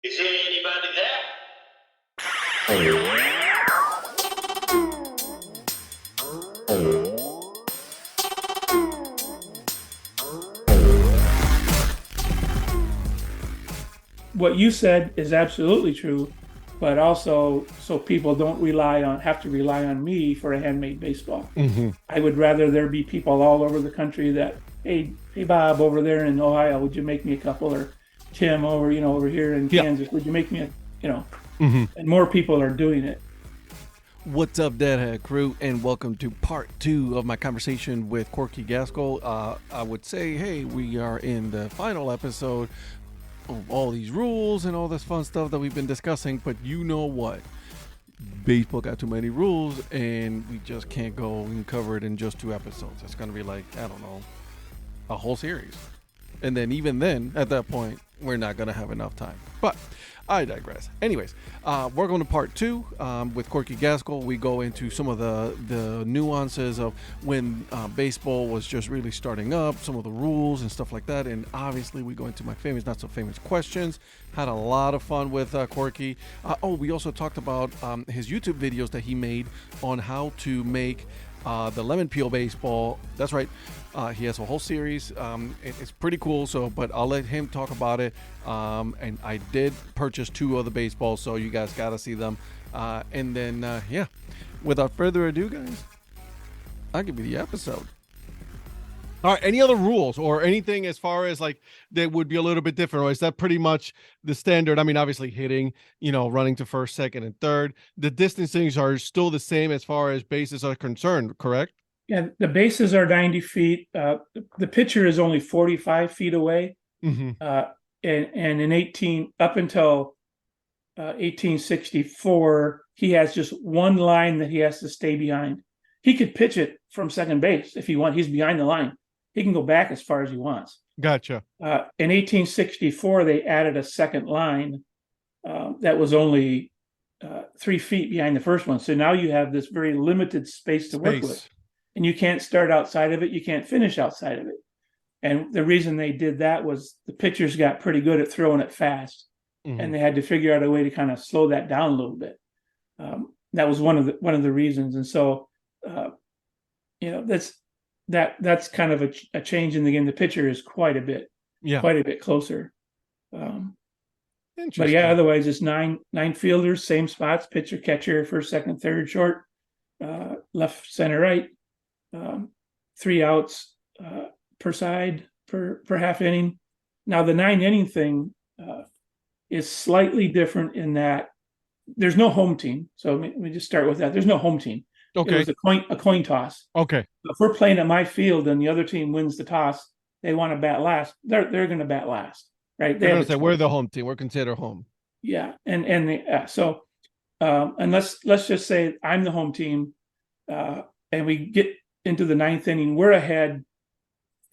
Is there anybody there? What you said is absolutely true, but also so people don't have to rely on me for a handmade baseball. Mm-hmm. I would rather there be people all over the country that, hey Bob over there in Ohio, would you make me a couple? Or Tim over here in Yeah. Kansas, would you make me Mm-hmm. and more people are doing it. What's up, Deadhead crew, and welcome to part 2 of my conversation with Corky Gaskel. I would say, hey, we are in the final episode of all these rules and all this fun stuff that we've been discussing, but you know what? Baseball got too many rules, and we just can't go and cover it in just 2 episodes. It's going to be like, I don't know, a whole series. And then even then, at that point, we're not going to have enough time. But I digress. Anyways, we're going to part 2 with Corky Gaskel. We go into some of the nuances of when baseball was just really starting up, some of the rules and stuff like that. And obviously, we go into my famous, not so famous questions. Had a lot of fun with Corky. We also talked about his YouTube videos that he made on how to make the lemon peel baseball. That's right. He has a whole series. It's pretty cool. But I'll let him talk about it. And I did purchase 2 of the baseballs, so you guys gotta see them. And then, without further ado, guys, I'll give you the episode. All right. Any other rules or anything as far as like that would be a little bit different, or is that pretty much the standard? I mean, obviously hitting, running to first, second, and third. The distancings are still the same as far as bases are concerned, correct? Yeah, the bases are 90 feet. The pitcher is only 45 feet away. Mm-hmm. And in 18 up until 1864, he has just one line that he has to stay behind. He could pitch it from second base if he wants. He's behind the line. He can go back as far as he wants. Gotcha. In 1864, they added a second line that was only 3 feet behind the first one. So now you have this very limited space to work with. And you can't start outside of it. You can't finish outside of it. And the reason they did that was the pitchers got pretty good at throwing it fast. Mm-hmm. And they had to figure out a way to kind of slow that down a little bit. That was one of the reasons. And so, that's kind of a change in the game. The pitcher is quite a bit closer. But yeah, otherwise it's nine fielders, same spots: pitcher, catcher, first, second, third, short, left, center, right. 3 outs per side per half inning. Now the 9-inning thing is slightly different in that there's no home team. So let me just start with that. There's no home team. Okay. It was a coin toss. Okay. If we're playing at my field and the other team wins the toss, they want to bat last. They're going to bat last, right? They're going to say we're the home team. We're considered home. Yeah, so let's just say I'm the home team, and we get into the 9th inning. We're ahead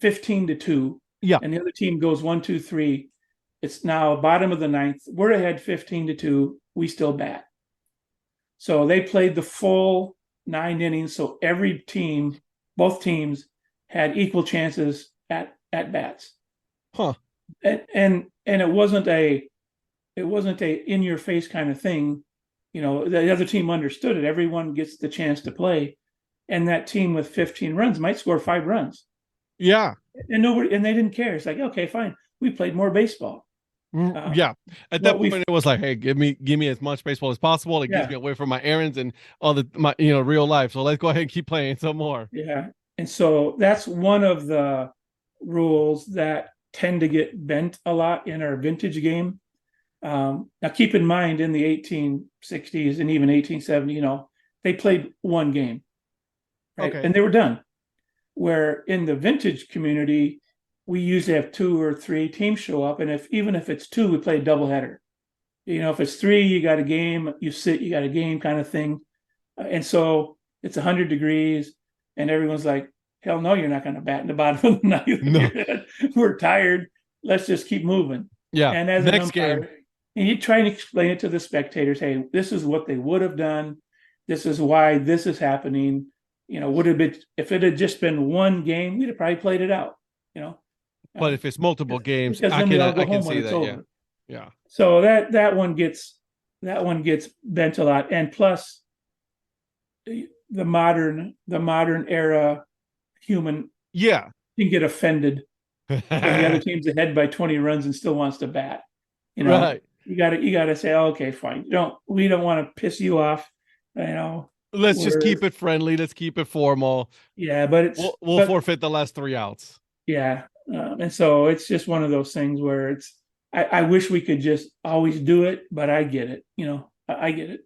15-2. Yeah. And the other team goes 1, 2, 3. It's now bottom of the 9th. We're ahead 15-2. We still bat. So they played the full 9 innings. So both teams had equal chances at bats. Huh. And it wasn't a in your face kind of thing. The other team understood it. Everyone gets the chance to play. And that team with 15 runs might score 5 runs. Yeah. And they didn't care. It's like, okay, fine. We played more baseball. Yeah. At that point, it was like, hey, give me as much baseball as possible. It gets me away from my errands and all my real life. So let's go ahead and keep playing some more. Yeah. And so that's one of the rules that tend to get bent a lot in our vintage game. Now keep in mind, in the 1860s and even 1870, they played one game. Right. Okay. And they were done. Where in the vintage community, we usually have 2 or 3 teams show up. And even if it's 2, we play a doubleheader. If it's 3, you got a game, you got a game kind of thing. And so it's 100 degrees and everyone's like, hell no, you're not going to bat in the bottom of the ninth. No. We're tired. Let's just keep moving. Yeah. And as next game, and you try and explain it to the spectators, hey, this is what they would have done. This is why this is happening. Would have been, if it had just been one game, we'd have probably played it out. But if it's multiple games, I can see that. Yeah. So that one gets bent a lot, and plus the modern era human Yeah. can get offended when the other team's ahead by 20 runs and still wants to bat. Right. You gotta say, oh, okay, fine. We don't want to piss you off. You know, Let's just we're keep it friendly. Let's keep it formal. yeah, but We'll forfeit the last 3 outs. yeah, and so it's just one of those things where I wish we could just always do it, but I get it. I get it.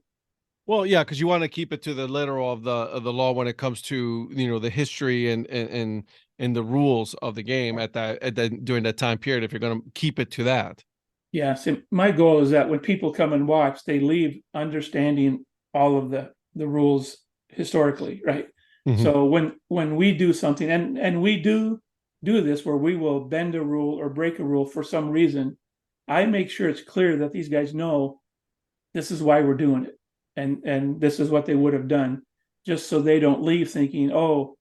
Well, yeah, because you want to keep it to the literal of the law when it comes to the history and the rules of the game during that time period. If you're going to keep it to that, Yeah, so my goal is that when people come and watch, they leave understanding all of the rules historically, right? Mhm. So when we do something, and we do this where we will bend a rule or break a rule for some reason, I make sure it's clear that these guys know this is why we're doing it, and this is what they would have done, just so they don't leave thinking, oh,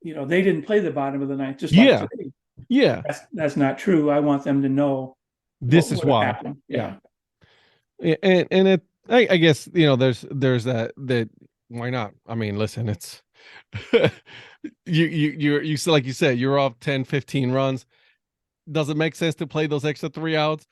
they didn't play the bottom of the ninth, just like Yeah, today. yeah, That's not true. I want them to know what this is would have why. happened. Yeah, Yeah. and I guess there's that why not? I mean, listen, it's you like you said, you're off 10, 15 runs. Does it make sense to play those extra 3 outs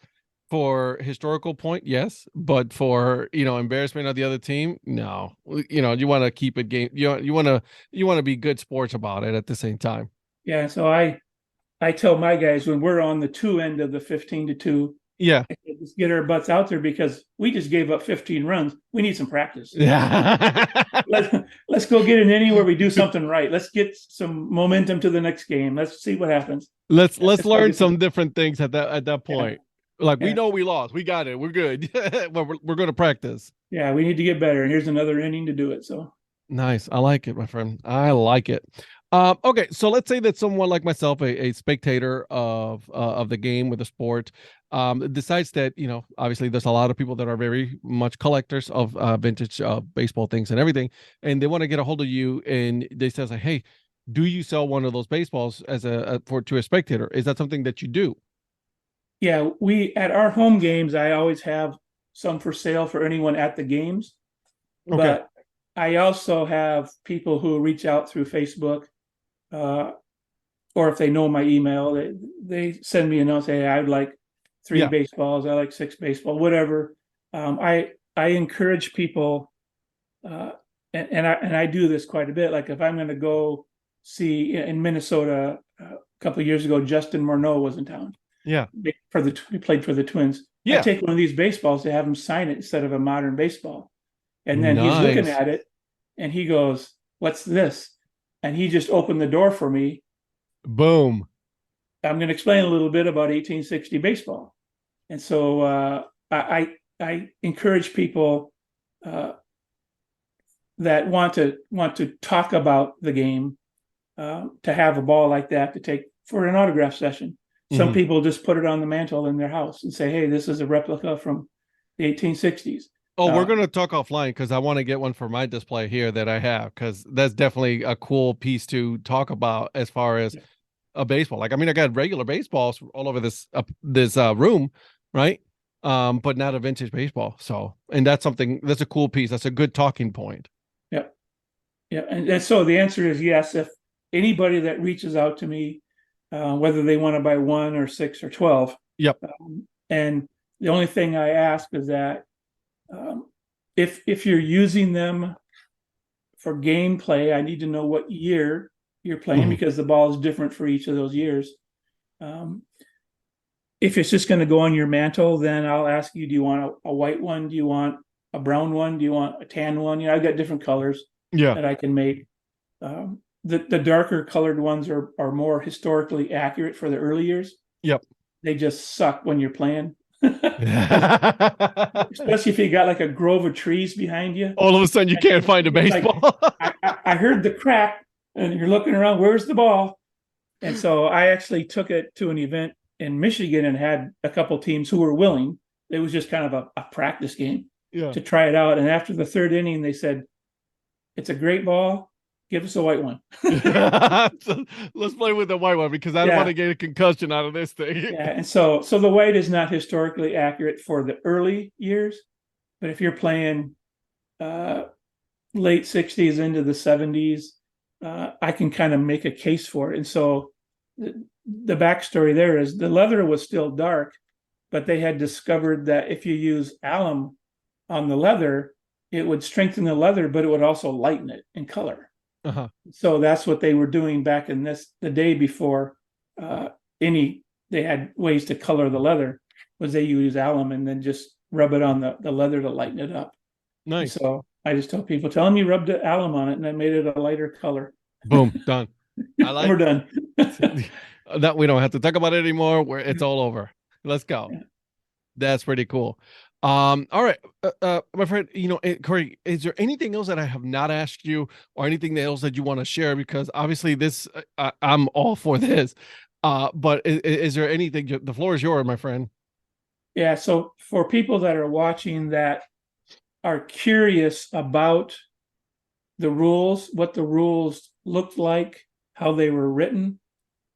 for historical point? Yes, but for embarrassment of the other team, no. You want to keep it game. You want to be good sports about it at the same time. Yeah, so I tell my guys when we're on the two end of the 15-2, Yeah. let's get our butts out there because we just gave up 15 runs. We need some practice. Yeah. Let's go get an inning where we do something right. Let's get some momentum to the next game. Let's see what happens. let's Let's go learn get some different things at that yeah, point. Like we yeah, know we lost. We got it. We're good. We're going to practice. yeah. We need to get better, and here's another inning to do it. So Nice. I like it, my friend. I like it. Okay, so let's say that someone like myself, a spectator of the game with the sport, decides that obviously there's a lot of people that are very much collectors of vintage baseball things and everything, and they want to get a hold of you, and they says like, hey, do you sell one of those baseballs as to a spectator? Is that something that you do? yeah, we at our home games, I always have some for sale for anyone at the games, Okay. but I also have people who reach out through Facebook, uh, or if they know my email, they send me a note, say, I'd like three Yeah. baseballs, I like six baseball, whatever. I encourage people, uh, and I do this quite a bit. Like if I'm going to go see in Minnesota a couple of years ago, Justin Morneau was in town Yeah. he played for the Twins. I Yeah. take one of these baseballs to have him sign it instead of a modern baseball, and then he's looking Nice. at it, and he goes, "What's this?" And he just opened the door for me. Boom. I'm going to explain a little bit about 1860 baseball. And so I encourage people that want to talk about the game to have a ball like that to take for an autograph session. Some Mhm. people just put it on the mantle in their house and say, "Hey, this is a replica from the 1860s." Oh, we're Uh, going to talk offline because I want to get one for my display here that I have because that's definitely a cool piece to talk about as far as a baseball. Like, I mean, I got regular baseballs all over this room, right? But not a vintage baseball. So, and that's a cool piece. That's a good talking point. yeah, yeah, and so the answer is yes. If anybody that reaches out to me, whether they want to buy one or six or 12, Yep. and the only thing I ask is that if you're using them for gameplay, I need to know what year you're playing Mhm. because the ball is different for each of those years. Um, if it's just going to go on your mantle, then I'll ask you: do you want a white one? Do you want a brown one? Do you want a tan one? I've got different colors Yeah. that I can make. The darker colored ones are more historically accurate for the early years. Yep. They just suck when you're playing. Especially if you got like a grove of trees behind you. All of a sudden, you can't find a It's like baseball. I heard the crack, and you're looking around. Where's the ball? And so I actually took it to an event in Michigan and had a couple teams who were willing. It was just kind of a practice game Yeah. to try it out. And after the third inning, they said, "It's a great ball, give us a white one. So let's play with the white one because I don't want Yeah. to get a concussion out of this thing. Yeah. And so the white is not historically accurate for the early years, but if you're playing uh, late 60s into the 70s, I can kind of make a case for it. And so the backstory there is the leather was still dark, but they had discovered that if you use alum on the leather, it would strengthen the leather, but it would also lighten it in color. Uh-huh. So that's what they were doing back in the day before uh, they had ways to color the leather, was they use alum and then just rub it on the leather to lighten it up. And Nice. so I just tell people, tell them you rubbed the alum on it and that made it a lighter color. Boom, done. I like We're done. that. We don't have to talk about it anymore. It's all over. Let's go. Yeah. That's pretty cool. All right, my friend, Corey, is there anything else that I have not asked you or anything else that you want to share? Because obviously I'm all for this. But is there anything, the floor is yours, my friend. Yeah. So for people that are watching that are curious about the rules, what the rules looked like, how they were written,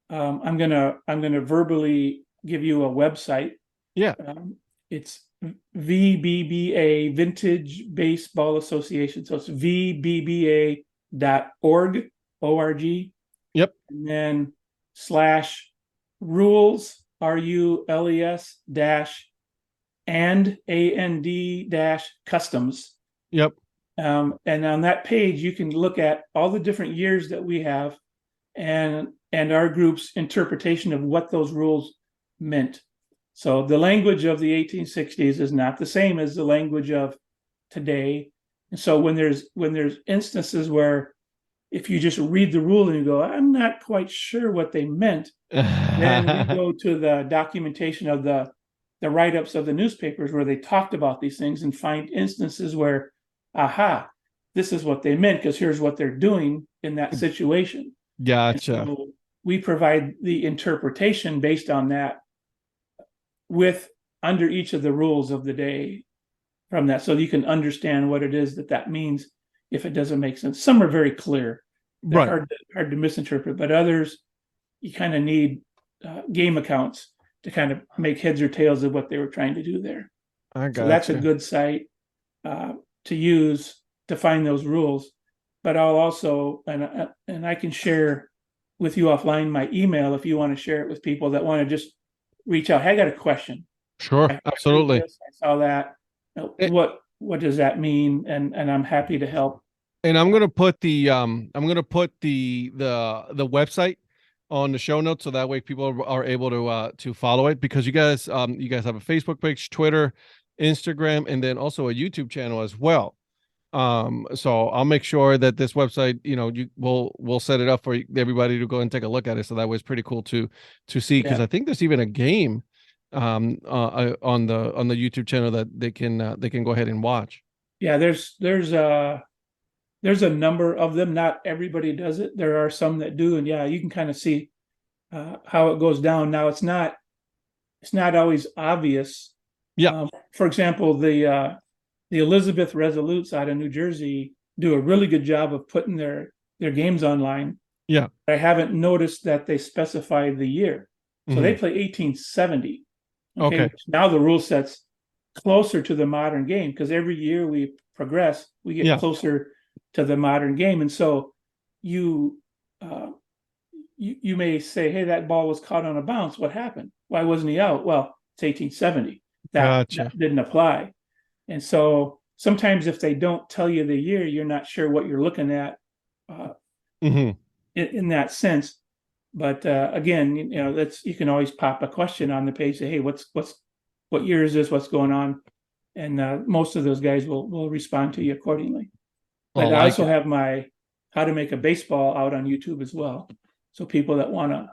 I'm gonna verbally give you a website. Yeah. It's VBBA, Vintage Baseball Association. So it's VBBA.org, O-R-G. Yep. And then /rules, RULES dash and dash customs. Yep. And on that page, you can look at all the different years that we have and our group's interpretation of what those rules meant. So the language of the 1860s is not the same as the language of today. And so when there's instances where if you just read the rule and you go, I'm not quite sure what they meant, then we go to the documentation of the write-ups of the newspapers where they talked about these things and find instances where, aha, this is what they meant because here's what they're doing in that situation. Gotcha. So we provide the interpretation based on that with under each of the rules of the day from that, so you can understand what it is that means if it doesn't make sense. Some are very clear, they're Right. hard to misinterpret, but others you kind of need game accounts to kind of make heads or tails of what they were trying to do there. I got So that's a good site to use to find those rules. But I'll also and I can share with you offline my email if you want to share it with people that want to just reach out. Hey, I got a question. Sure, absolutely. I saw that. What does that mean? And I'm happy to help. And I'm gonna put the website on the show notes so that way people are able to follow it, because you guys have a Facebook page, Twitter, Instagram, and then also a YouTube channel as well. So I'll make sure that this website, we'll set it up for everybody to go and take a look at it. So that was pretty cool to see, because I think there's even a game on the YouTube channel that they can go ahead and watch. Yeah, there's a number of them. Not everybody does it. There are some that do, and yeah, you can kind of see how it goes down. Now it's not always obvious. Yeah. For example, the Elizabeth Resolutes out of New Jersey do a really good job of putting their games online. Yeah. I haven't noticed that they specify the year. So they play 1870. Okay. Now the rule set's closer to the modern game because every year we progress, we get closer to the modern game. And so you may say, hey, that ball was caught on a bounce. What happened? Why wasn't he out? Well, it's 1870. That didn't apply. And so sometimes if they don't tell you the year, you're not sure what you're looking at in that sense. But again, you can always pop a question on the page, say, hey, what year is this? What's going on? And most of those guys will respond to you accordingly. But I also have my how to make a baseball out on YouTube as well. So people that want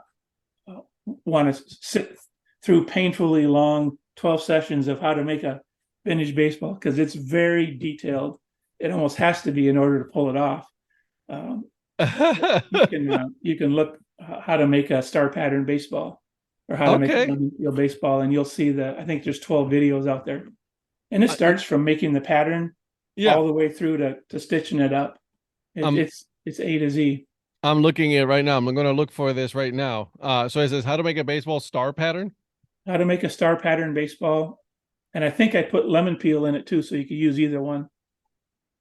to sit through painfully long 12 sessions of how to make a vintage baseball, because it's very detailed. It almost has to be in order to pull it off. You can look how to make a star pattern baseball or how to make a field baseball, and you'll see I think there's 12 videos out there, and it starts from making the pattern all the way through to stitching it up. It's It's A to Z. I'm looking at it right now. I'm going to look for this right now. So it says how to make a baseball star pattern. How to make a star pattern baseball. And I think I put lemon peel in it too, so you could use either one.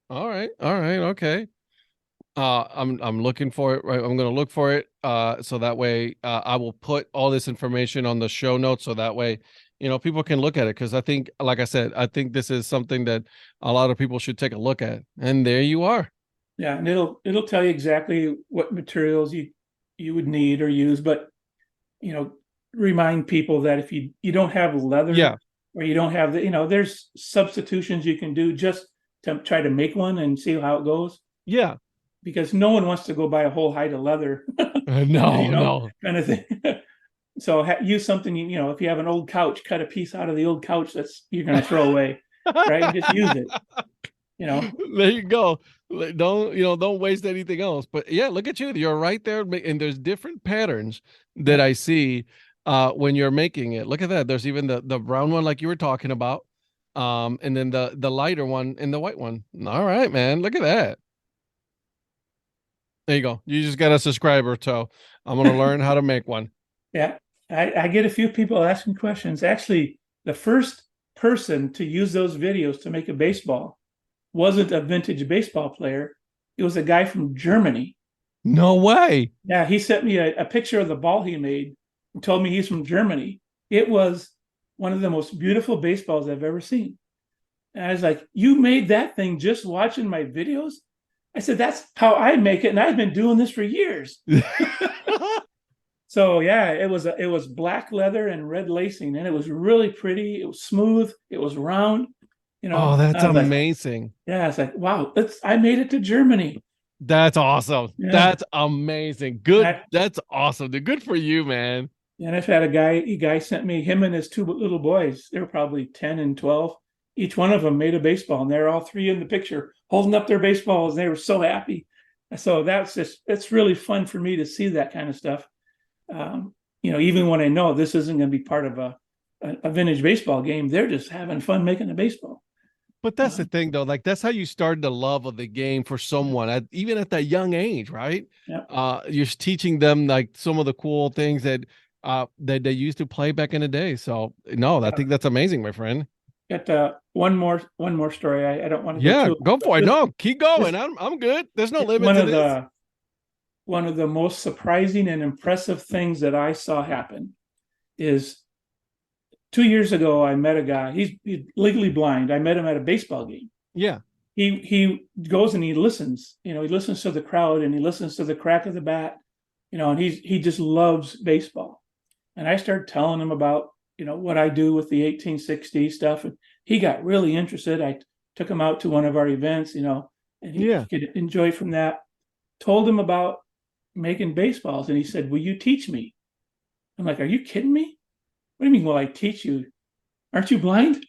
All right. All right. Okay. I'm looking for it. Right. I'm going to look for it. So that way, I will put all this information on the show notes. So that way, people can look at it. Cause I think, like I said, I think this is something that a lot of people should take a look at. And there you are. Yeah, and it'll tell you exactly what materials you would need or use, but remind people that if you don't have leather Yeah. or you don't have there's substitutions you can do just to try to make one and see how it goes. Yeah. Because no one wants to go buy a whole hide of leather, No, no. kind of thing. So use something, if you have an old couch, cut a piece out of the old couch that's you're going to throw away, right? And just use it. There you go. Don't waste anything else. But yeah, look at you. You're right there. And there's different patterns that I see when you're making it. Look at that. There's even the brown one like you were talking about. And then the lighter one and the white one. All right, man. Look at that. There you go. You just got a subscriber, so I'm gonna learn how to make one. Yeah. I get a few people asking questions. Actually, the first person to use those videos to make a baseball wasn't a vintage baseball player. It was a guy from Germany. No way. Yeah, he sent me a picture of the ball he made and told me he's from Germany. It was one of the most beautiful baseballs I've ever seen. And I was like, you made that thing just watching my videos? I said, that's how I make it. And I've been doing this for years. So yeah, it was black leather and red lacing, and it was really pretty. It was smooth. It was round. Oh, that's like, amazing. yeah, it's like, wow, I made it to Germany. That's awesome. Yeah. That's amazing. Good. That's awesome. Good for you, man. And I've had a guy sent me him and his two little boys. They were probably 10 and 12. Each one of them made a baseball, and they're all three in the picture holding up their baseballs. They were so happy. So it's really fun for me to see that kind of stuff. Even when I know this isn't going to be part of a vintage baseball game, they're just having fun making a baseball. But that's the thing, though. Like, that's how you start the love of the game for someone, even at that young age, right? Yeah. You're teaching them like some of the cool things that they used to play back in the day. So no, I think that's amazing, my friend. Got one more story. I don't want to go for it. No, keep going. I'm good. There's no limit to this. One of the most surprising and impressive things that I saw happen is 2 years ago, I met a guy. He's legally blind. I met him at a baseball game. Yeah. He goes and he listens. He listens to the crowd and he listens to the crack of the bat. And he just loves baseball. And I started telling him about what I do with the 1860 stuff, and he got really interested. I took him out to one of our events, and he could enjoy from that. Told him about making baseballs, and he said, "Will you teach me?" I'm like, "Are you kidding me? What do you mean, will I teach you? Aren't you blind?"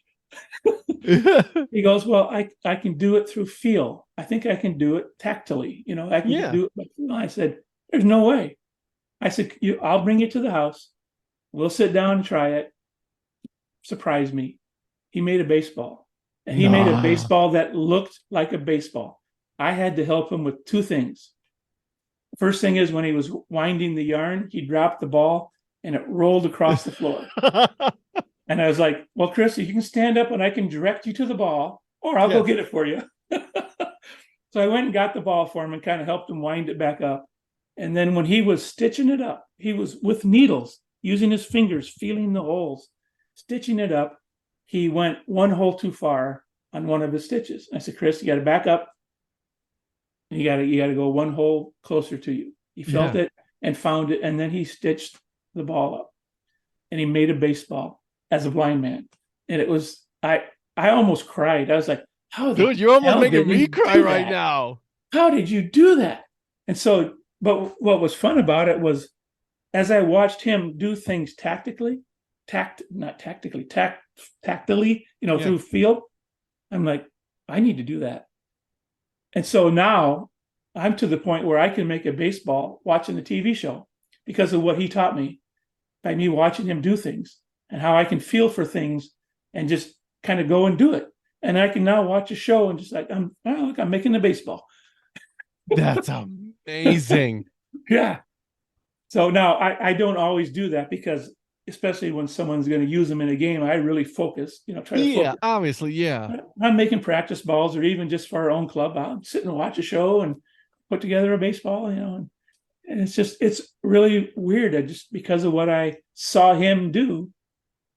He goes, "Well, I can do it through feel. I think I can do it tactily. I can do it by feel." I said, "There's no way." I said, "I'll bring you to the house. We'll sit down and try it." Surprised me. He made a baseball, and he made a baseball that looked like a baseball. I had to help him with two things. First thing is, when he was winding the yarn, he dropped the ball and it rolled across the floor. And I was like, "Well, Chris, you can stand up and I can direct you to the ball, or I'll go get it for you." So I went and got the ball for him and kind of helped him wind it back up. And then when he was stitching it up, he was with needles, using his fingers, feeling the holes, stitching it up. He went one hole too far on one of his stitches. I said, "Chris, you got to back up. You got to go one hole closer to you." He felt it and found it, and then he stitched the ball up, and he made a baseball as a blind man. And it was I almost cried. I was like, "How, dude, you're almost making me cry right now. How did you do that?" And so, but what was fun about it was, as I watched him do things tactily, through feel, I'm like, I need to do that. And so now I'm to the point where I can make a baseball watching the TV show because of what he taught me, by me watching him do things and how I can feel for things and just kind of go and do it. And I can now watch a show and just like, I'm making a baseball. That's Amazing. Yeah. So now I don't always do that because especially when someone's going to use them in a game, I really focus, try to Yeah, focus. obviously, yeah. I'm making practice balls or even just for our own club. I'll sit and watch a show and put together a baseball, and it's really weird. Just because of what I saw him do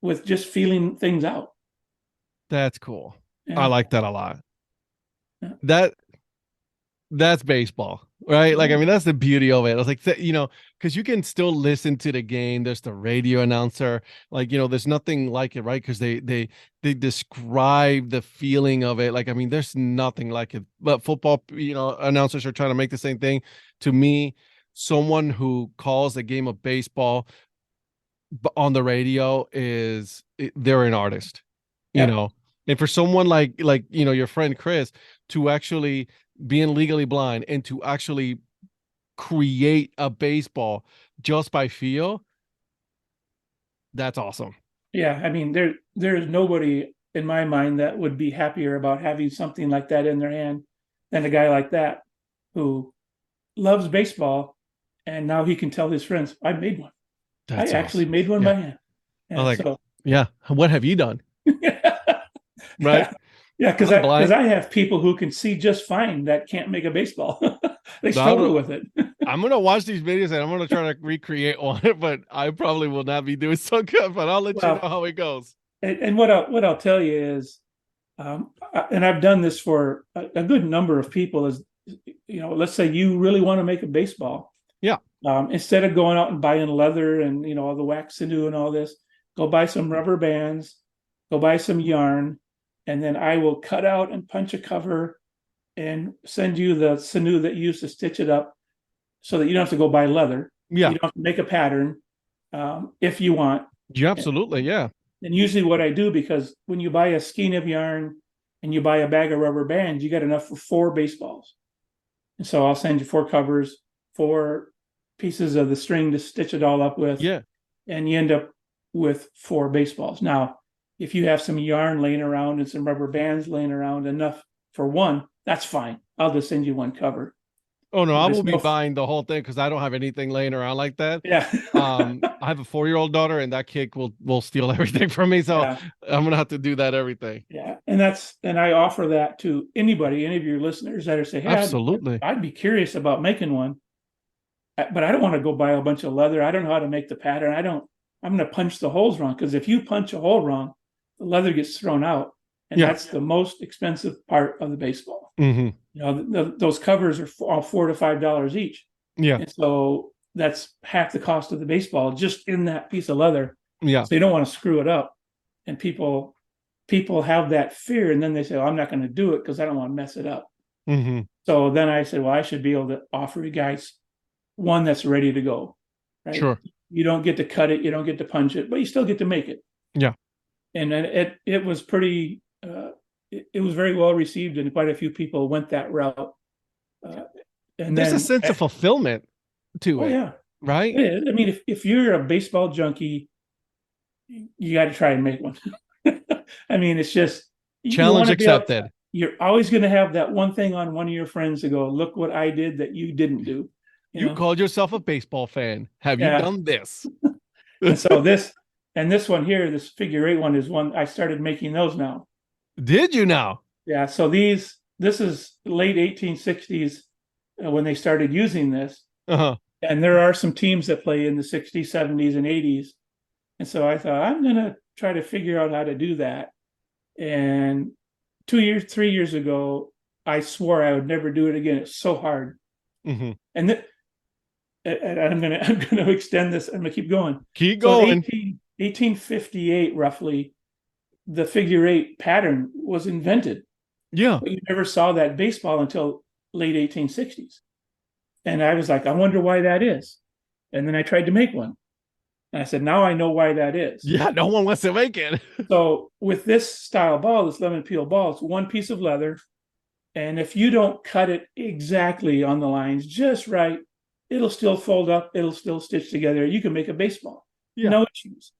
with just feeling things out. That's cool. I Yeah. like that a lot. Yeah. That that's baseball, right? Like, I Yeah. mean, that's the beauty of it. I was like, because you can still listen to the game. There's the radio announcer, like, there's nothing like it, right? Because they describe the feeling of it. Like, I mean, there's nothing like it. But football, announcers are trying to make the same thing. To me, someone who calls a game of baseball on the radio they're an artist, you Yeah. know. And for someone like your friend Chris to actually being legally blind and to actually create a baseball just by feel, that's awesome. Yeah. I mean, there's nobody in my mind that would be happier about having something like that in their hand than a guy like that who loves baseball and now he can tell his friends, I made one. I That's actually awesome. made one Yeah. by hand. I And like, so yeah. What have you done? Right? yeah, yeah, because I'm I because blind. I have people who can see just fine that can't make a baseball. They struggle I'm with it. I'm gonna watch these videos and I'm gonna try to recreate one, but I probably will not be doing so good. But I'll let you know Well, how it goes. and what I'll tell you is, and I've done this for a good number of people. Is let's say you really want to make a baseball. Yeah. Instead of going out and buying leather and all the wax sinew and all this, go buy some rubber bands, go buy some yarn, and then I will cut out and punch a cover and send you the sinew that you use to stitch it up so that you don't have to go buy leather. Yeah. You don't have to make a pattern if you want. Yeah, absolutely. Yeah. And usually what I do, because when you buy a skein of yarn and you buy a bag of rubber bands, you got enough for 4 baseballs. And so I'll send you 4 covers, 4 pieces of the string to stitch it all up with. Yeah. And you end up with 4 baseballs. Now, if you have some yarn laying around and some rubber bands laying around enough for one, that's fine. I'll just send you one cover. Oh no, I There's will be no, buying the whole thing because I don't have anything laying around like that. yeah. I have a 4-year-old daughter, and that kid will steal everything from me. So Yeah. I'm gonna have to do that everything. Yeah. And I offer that to anybody, any of your listeners that are saying, hey, Absolutely. I'd be curious about making one, but I don't want to go buy a bunch of leather. I don't know how to make the pattern. I'm going to punch the holes wrong, because if you punch a hole wrong, the leather gets thrown out. And Yeah. that's the most expensive part of the baseball. Mm-hmm. Those covers are all $4 to $5 each. Yeah. And so that's half the cost of the baseball just in that piece of leather. Yeah. So you don't want to screw it up. And people have that fear, and then they say, well, I'm not going to do it because I don't want to mess it up. Mm-hmm. So then I said, well, I should be able to offer you guys one that's ready to go. Right? Sure. You don't get to cut it, you don't get to punch it, but you still get to make it. Yeah. And then it was pretty. It was very well received, and quite a few people went that route. And There's then, a sense of fulfillment to oh it, yeah, right? I mean, if you're a baseball junkie, you got to try and make one. I mean, it's just Challenge accepted. You're always going to have that one thing on one of your friends to go, look what I did that you didn't do. You called yourself a baseball fan. Have you done this? And so this one here, this figure 8 one, is one I started making those now. Did you now? Yeah. So this is late 1860s when they started using this. Uh-huh. And there are some teams that play in the 60s, 70s, and 80s. And so I thought, I'm going to try to figure out how to do that. And 3 years ago, I swore I would never do it again. It's so hard. Mm-hmm. And I'm gonna extend this. I'm gonna keep going. Keep going. 1858, roughly, the figure 8 pattern was invented. Yeah. But you never saw that baseball until late 1860s. And I was like, I wonder why that is. And then I tried to make one. And I said, now I know why that is. Yeah, no one wants to make it. So with this style ball, this lemon peel ball, it's one piece of leather. And if you don't cut it exactly on the lines just right, it'll still fold up, it'll still stitch together. You can make a baseball. Yeah. No issues.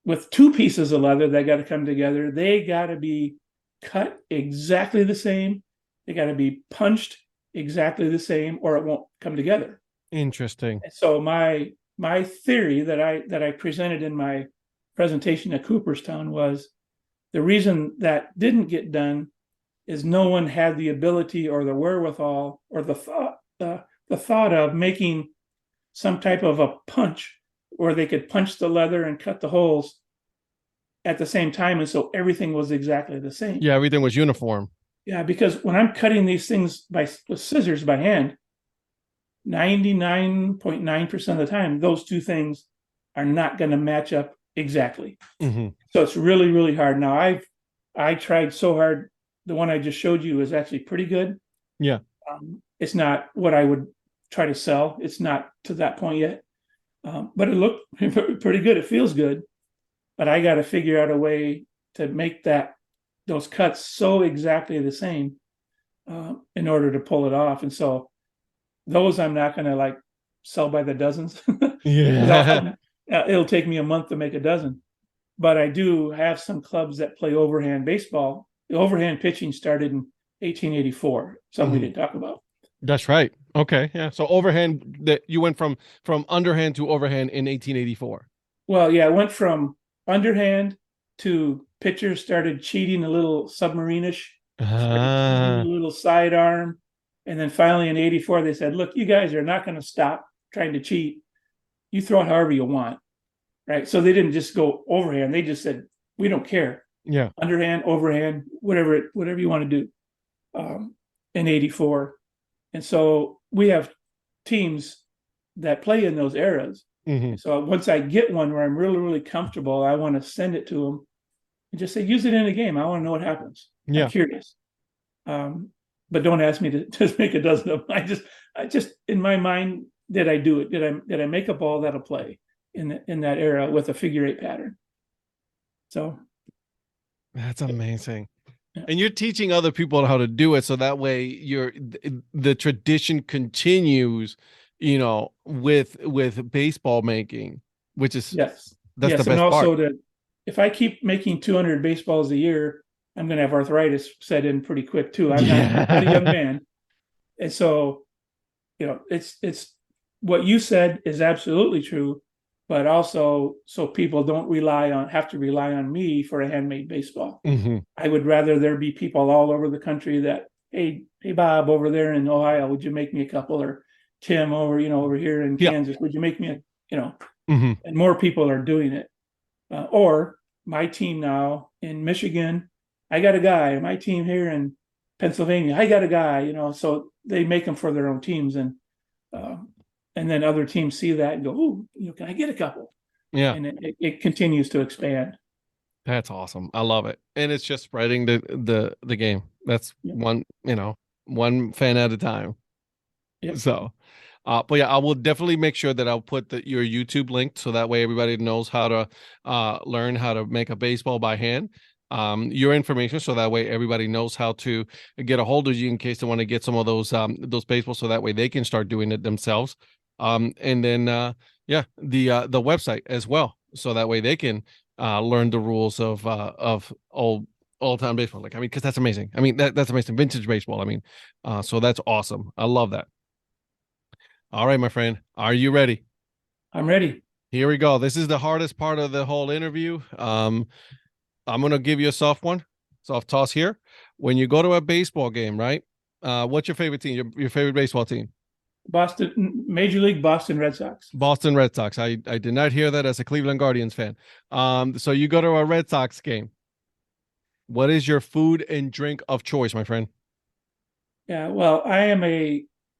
With 2 pieces of leather that got to come together, they got to be cut exactly the same. They got to be punched exactly the same or it won't come together. Interesting. And so my theory that I presented in my presentation at Cooperstown was the reason that didn't get done is no one had the ability or the wherewithal or the thought of making some type of a punch where they could punch the leather and cut the holes at the same time, and so everything was exactly the same. Yeah, everything was uniform. Yeah, because when I'm cutting these things with scissors by hand, 99.9% of the time, those two things are not going to match up exactly. Mm-hmm. So it's really, really hard. Now I tried so hard. The one I just showed you is actually pretty good. Yeah. It's not what I would try to sell. It's not to that point yet. But it looked pretty good. It feels good. But I got to figure out a way to make those cuts so exactly the same in order to pull it off. And so those I'm not going to like sell by the dozens. Yeah. It'll take me a month to make a dozen. But I do have some clubs that play overhand baseball. The overhand pitching started in 1884, something we didn't talk about. That's right. Okay. Yeah. So overhand, that you went from underhand to overhand in 1884. Well, yeah, I went from underhand to pitchers started cheating a little submarine-ish, a little sidearm. And then finally in 84, they said, look, you guys are not going to stop trying to cheat. You throw it however you want. Right. So they didn't just go overhand. They just said, we don't care. Yeah. Underhand, overhand, whatever you want to do in 84. And so we have teams that play in those eras. Mm-hmm. So once I get one where I'm really, really comfortable, I want to send it to them and just say, use it in a game. I want to know what happens. Yeah. I'm curious. But don't ask me to just make a dozen of them. I just in my mind, did I do it? Did I make a ball that'll play in that era with a figure eight pattern? So that's amazing. Yeah. And you're teaching other people how to do it, so that way the tradition continues, with baseball making, which is that's the best and also part. If I keep making 200 baseballs a year, I'm going to have arthritis set in pretty quick too. I'm not a young man, and so it's what you said is absolutely true, but also so people don't have to rely on me for a handmade baseball. Mm-hmm. I would rather there be people all over the country that, hey Bob over there in Ohio, would you make me a couple? Or Tim over here in Kansas, would you make me mm-hmm. And more people are doing it. Or my team now in Michigan, I got a guy. My team here in Pennsylvania, I got a guy. So they make them for their own teams, and then other teams see that and go, "Oh, can I get a couple?" Yeah, and it continues to expand. That's awesome. I love it, and it's just spreading the game. That's one fan at a time. Yep. So, but yeah, I will definitely make sure that I'll put your YouTube link so that way everybody knows how to learn how to make a baseball by hand. Your information so that way everybody knows how to get a hold of you in case they want to get some of those baseballs, so that way they can start doing it themselves. And then the website as well, so that way they can learn the rules of old time baseball. Because that's amazing. That's amazing. Vintage baseball. So that's awesome. I love that. All right, my friend, are you ready? I'm ready. Here we go. This is the hardest part of the whole interview. I'm going to give you a soft toss here. When you go to a baseball game, right? What's your favorite team? Your favorite baseball team? Major League Boston Red Sox. Boston Red Sox. I did not hear that as a Cleveland Guardians fan. So you go to a Red Sox game. What is your food and drink of choice, my friend? Yeah, well,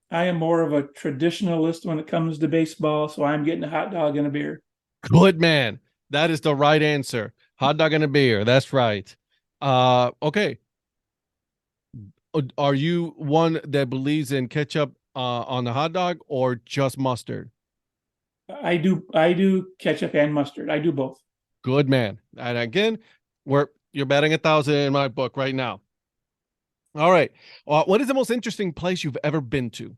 I am more of a traditionalist when it comes to baseball, so I'm getting a hot dog and a beer. Good man. That is the right answer. Hot dog and a beer. That's right. Okay. Are you one that believes in ketchup on the hot dog or just mustard? I do ketchup and mustard. I do both. Good man. And again, you're batting 1,000 in my book right now. All right. What is the most interesting place you've ever been to?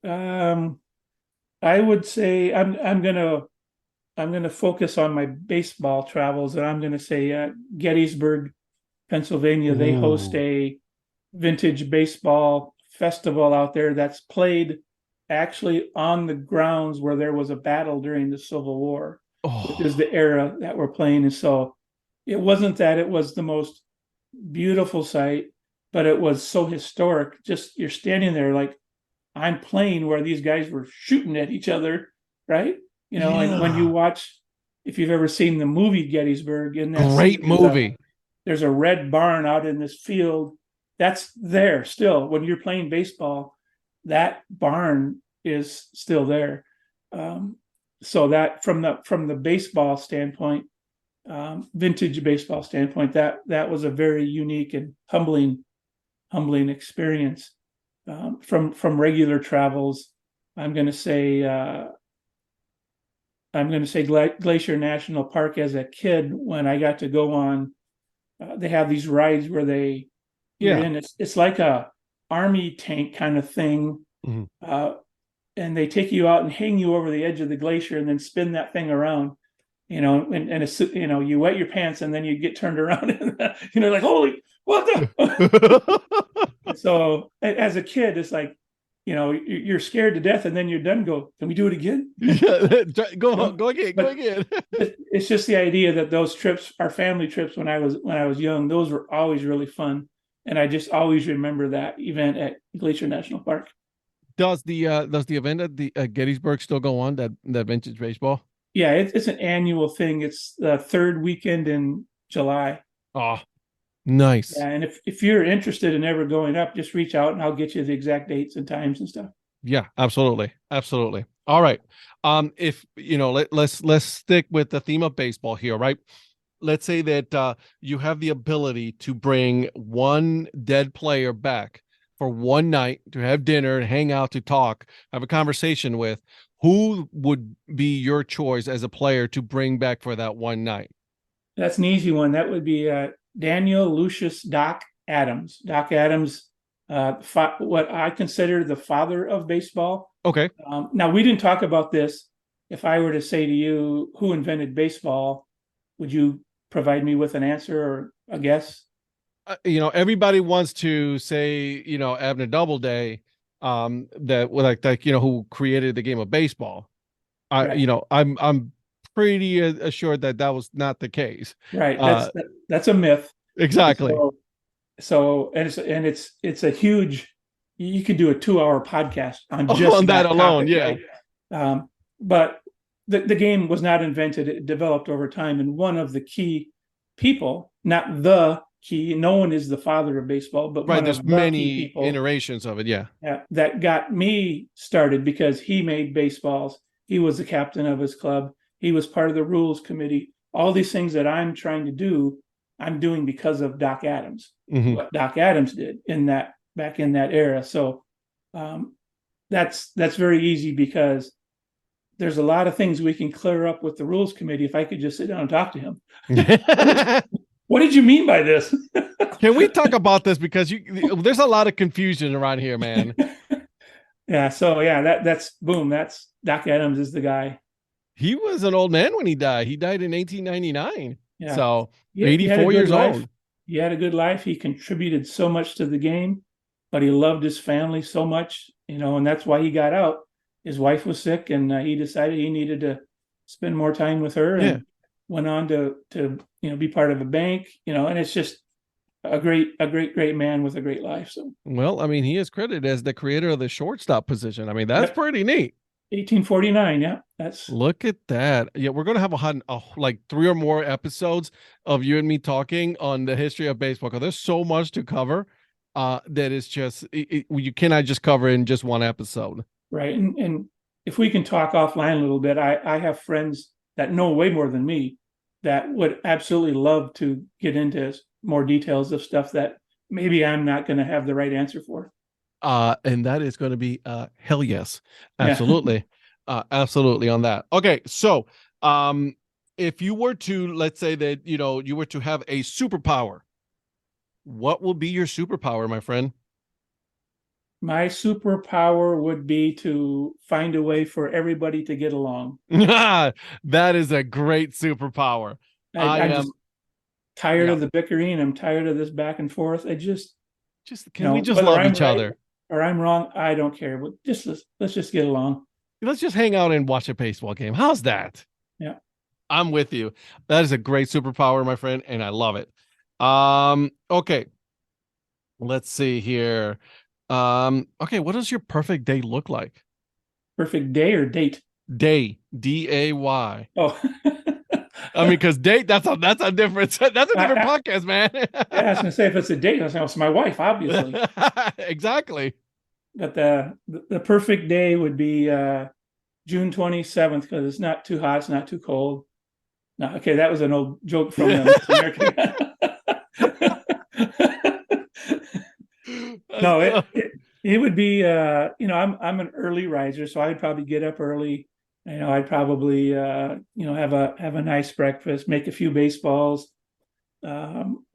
I would say I'm gonna focus on my baseball travels, and I'm gonna say Gettysburg, Pennsylvania. They host a vintage baseball festival out there that's played actually on the grounds where there was a battle during the Civil War, which is Oh, the era that we're playing. And so it wasn't that it was the most beautiful sight, but it was so historic. Just you're standing there like I'm playing where these guys were shooting at each other, right? And when you yeah. watch, if you've ever seen the movie Gettysburg, in that scene, Great movie. there's a red barn out in this field. That's there still. When you're playing baseball, that barn is still there. So that from the baseball standpoint, vintage baseball standpoint, that was a very unique and humbling experience. From regular travels, I'm going to say Glacier National Park as a kid when I got to go on. They have these rides where you're Yeah. in. It's like a army tank kind of thing, Mhm. and they take you out and hang you over the edge of the glacier and then spin that thing around. And it's, you wet your pants and then you get turned around and like, holy, what the? So as a kid, it's like, you're scared to death and then you're done. Go, can we do it again? Yeah. Go You on, know? go again, go But again. it's just the idea that those trips, our family trips when I was young, those were always really fun. And I just always remember that event at Glacier National Park. Does the event at the Gettysburg still go on, that vintage baseball? Yeah, it's an annual thing. It's the third weekend in July. Oh, nice. Yeah, and if you're interested in ever going up, just reach out and I'll get you the exact dates and times and stuff. Yeah, absolutely. Absolutely. All right. If let's stick with the theme of baseball here, right? Let's say that you have the ability to bring one dead player back for one night to have dinner and hang out, to talk, have a conversation with. Who would be your choice as a player to bring back for that one night? That's an easy one. That would be Daniel Lucius Doc Adams. Doc Adams, what I consider the father of baseball. Okay. Now, we didn't talk about this. If I were to say to you, who invented baseball, would you provide me with an answer or a guess? Everybody wants to say, Abner Doubleday, that like who created the game of baseball. Right, I'm pretty assured that that was not the case. right. That's Uh, that's a myth. And exactly. it's a huge. You could do a 2-hour podcast on On just that that alone, topic, yeah. right? But the game was not invented; it developed over time. And one of the key people, not the key, no one is the father of baseball, but Right. one There's of the key many people iterations of it. Yeah. that got me started because he made baseballs. He was the captain of his club. He was part of the rules committee. All these things that I'm trying to do, I'm doing because of Doc Adams. Hmm. What Doc Adams did back in that era. So that's very easy because there's a lot of things we can clear up with the rules committee if I could just sit down and talk to him. What did you mean by this? Can we talk about this, because there's a lot of confusion around here, man. Yeah, so yeah, that's boom. That's Doc Adams is the guy. He was an old man when he died. He died in 1899. Yeah, So he had a 84 good years life. old. He had a good life. He contributed so much to the game, but he loved his family so much, and that's why he got out. His wife was sick, and he decided he needed to spend more time with her, Yeah. and went on to be part of a bank, and it's just a great man with a great life. So Well, I mean, he is credited as the creator of the shortstop position. I mean, that's yep, pretty neat. 1849. Yeah, that's Look at that. Yeah, we're gonna have like 3 or more episodes of you and me talking on the history of baseball, because there's so much to cover. That is just you cannot just cover in just one episode. right. And if we can talk offline a little bit, I have friends that know way more than me that would absolutely love to get into more details of stuff that maybe I'm not going to have the right answer for. And that is going to be hell yes, Yeah. absolutely, absolutely on that. Okay, so if you were to, let's say that you were to have a superpower, what will be your superpower, my friend? My superpower would be to find a way for everybody to get along. That is a great superpower. I I'm am. just tired Yeah, of the bickering. I'm tired of this back and forth. I just, just can we just whether love I'm each right, other? or I'm wrong. I don't care. But let's just get along. Let's just hang out and watch a baseball game. How's that? Yeah. I'm with you. That is a great superpower, my friend, and I love it. Okay. Let's see here. Okay, what does your perfect day look like? Perfect day or date? Day, D-A-Y. Oh, I mean, because date, that's a different that's a different I, podcast, man. yeah, I was gonna say if it's a date, I was saying it's my wife, obviously. Exactly. But the perfect day would be June 27th because it's not too hot, it's not too cold. No, okay, that was an old joke from the Miss America. No, it would be I'm an early riser, so I'd probably get up early. I'd probably have a nice breakfast, make a few baseballs, um,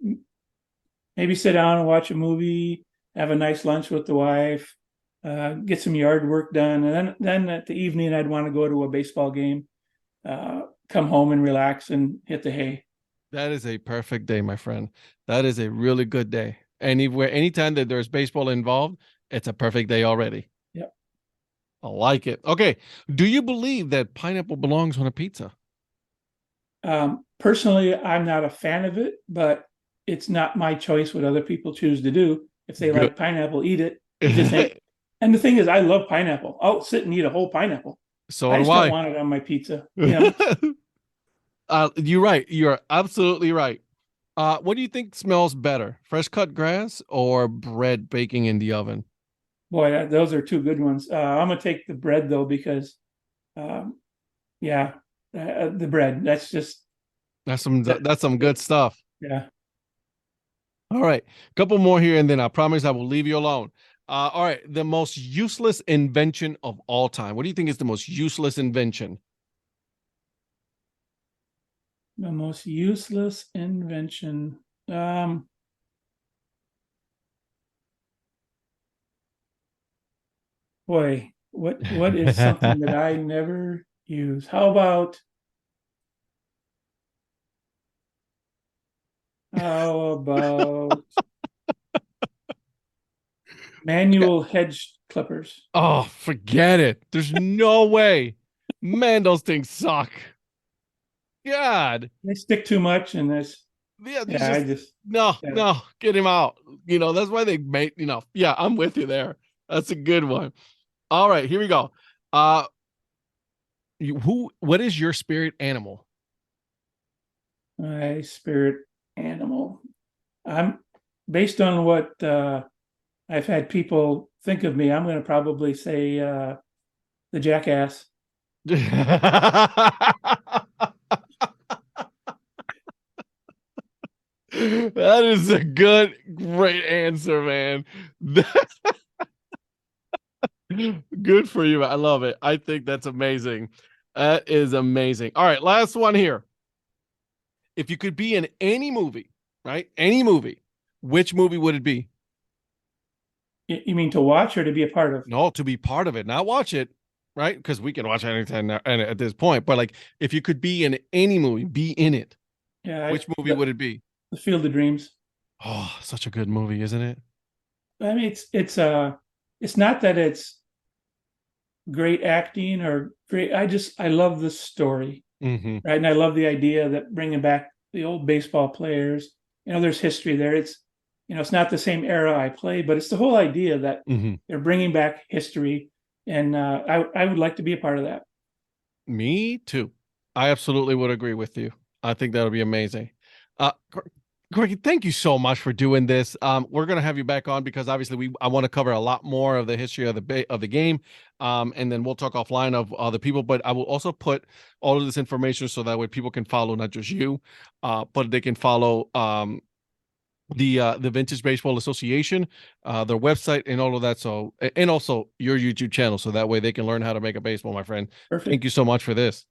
maybe sit down and watch a movie, have a nice lunch with the wife, get some yard work done, and then at the evening I'd want to go to a baseball game, come home and relax and hit the hay. That is a perfect day, my friend. That is a really good day. Anywhere, anytime that there's baseball involved, it's a perfect day already. Yep. I like it. Okay. Do you believe that pineapple belongs on a pizza? Personally, I'm not a fan of it, but it's not my choice what other people choose to do. If they Good. like pineapple, eat it. You just think. And the thing is, I love pineapple. I'll sit and eat a whole pineapple. So I do just don't I. want it on my pizza. You know, You're right. You're absolutely right. What do you think smells better, fresh cut grass or bread baking in the oven? boy, those are two good ones. I'm gonna take the bread though because, um, yeah, the bread. That's just that, That's some good stuff. yeah. All right, couple more here, and then I promise I will leave you alone. All right, the most useless invention of all time. What do you think is the most useless invention? The most useless invention. Um, boy, what is something that I never use? How about manual hedge clippers? Oh, forget it. There's no way. Man, those things suck. God. They stick too much in this. Yeah, there's Yeah, I just just no, yeah. no, get him out. That's why they made, yeah, I'm with you there. That's a good one. All right, here we go. Uh what is your spirit animal? My spirit animal. I'm based on what I've had people think of me. I'm going to probably say the jackass. That is a great answer, man. Good for you. I love it. I think that's amazing. That is amazing. All right, last one here. If you could be in any movie, right? Any movie, which movie would it be? You mean to watch or to be a part of? No, to be part of it, not watch it, right? Because we can watch anything at this point. But like, if you could be in any movie, be in it. Yeah, Which movie would it be? the Field of Dreams. Oh, such a good movie, isn't it? I mean, it's not that it's great acting or great. I love the story, Mm-hmm. right? And I love the idea that bringing back the old baseball players. There's history there. It's not the same era I played, but it's the whole idea that Mm-hmm. they're bringing back history, and I would like to be a part of that. Me too. I absolutely would agree with you. I think that would be amazing. Uh, Corky, thank you so much for doing this. We're gonna have you back on because obviously I want to cover a lot more of the history of the game, and then we'll talk offline of other people. But I will also put all of this information so that way people can follow not just you, but they can follow the Vintage Baseball Association, their website, and all of that. So and also your YouTube channel, so that way they can learn how to make a baseball. My friend, thank Perfect. you so much for this.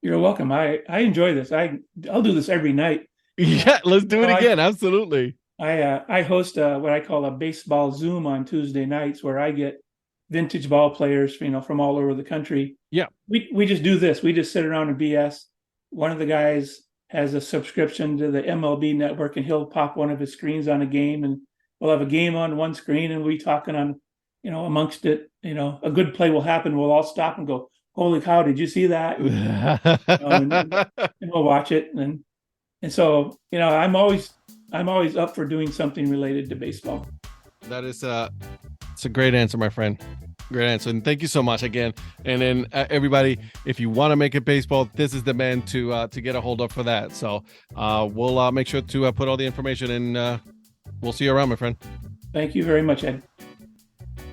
You're welcome. I enjoy this. I'll do this every night. Yeah, let's do You it know, again. Absolutely. I host what I call a baseball Zoom on Tuesday nights, where I get vintage ball players, from all over the country. Yeah. We just do this. We just sit around and BS. One of the guys has a subscription to the MLB network, and he'll pop one of his screens on a game, and we'll have a game on one screen, and we'll be talking on amongst it, a good play will happen. We'll all stop and go, "Holy cow! Did you see that?" And we'll watch it, and so I'm always up for doing something related to baseball. That is it's a great answer, my friend. Great answer, and thank you so much again. And then everybody, if you want to make it baseball, this is the man to get a hold of for that. So we'll make sure to put all the information in. We'll see you around, my friend. Thank you very much, Ed.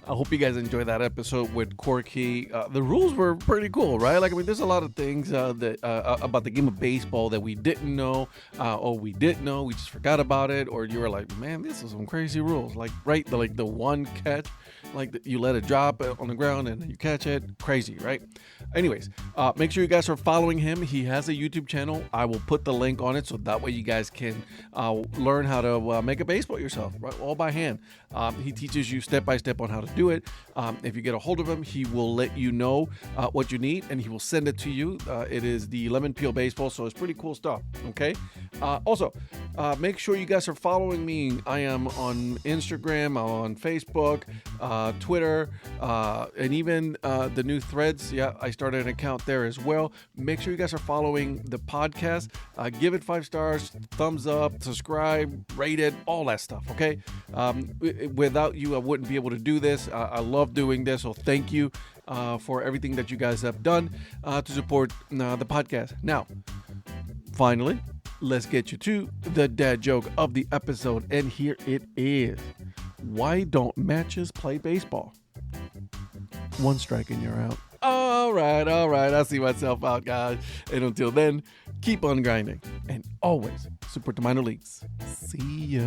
I hope you guys enjoyed that episode with Corky. The rules were pretty cool, right? Like, I mean, there's a lot of things that about the game of baseball that we didn't know, or we did know, we just forgot about it, or you were like, man, this is some crazy rules. Like, right, the one catch, like you let it drop on the ground and you catch it. Crazy, right? Anyways, make sure you guys are following him. He has a YouTube channel. I will put the link on it so that way you guys can learn how to make a baseball yourself, right? All by hand. He teaches you step by step on how to do it. If you get a hold of him, he will let you know what you need and he will send it to you. It is the Lemon Peel Baseball, so it's pretty cool stuff. Okay. Also, make sure you guys are following me. I am on Instagram, on Facebook, Twitter, and even the new Threads. Yeah, I started an account there as well. Make sure you guys are following the podcast. Give it 5 stars, thumbs up, subscribe, rate it, all that stuff. Okay. Without you, I wouldn't be able to do this. I love doing this, so thank you for everything that you guys have done to support the podcast. Now, finally, let's get you to the dad joke of the episode, and here it is. Why don't matches play baseball? 1 strike and you're out. All right. I'll see myself out, guys. And until then, keep on grinding and always support the minor leagues. See ya.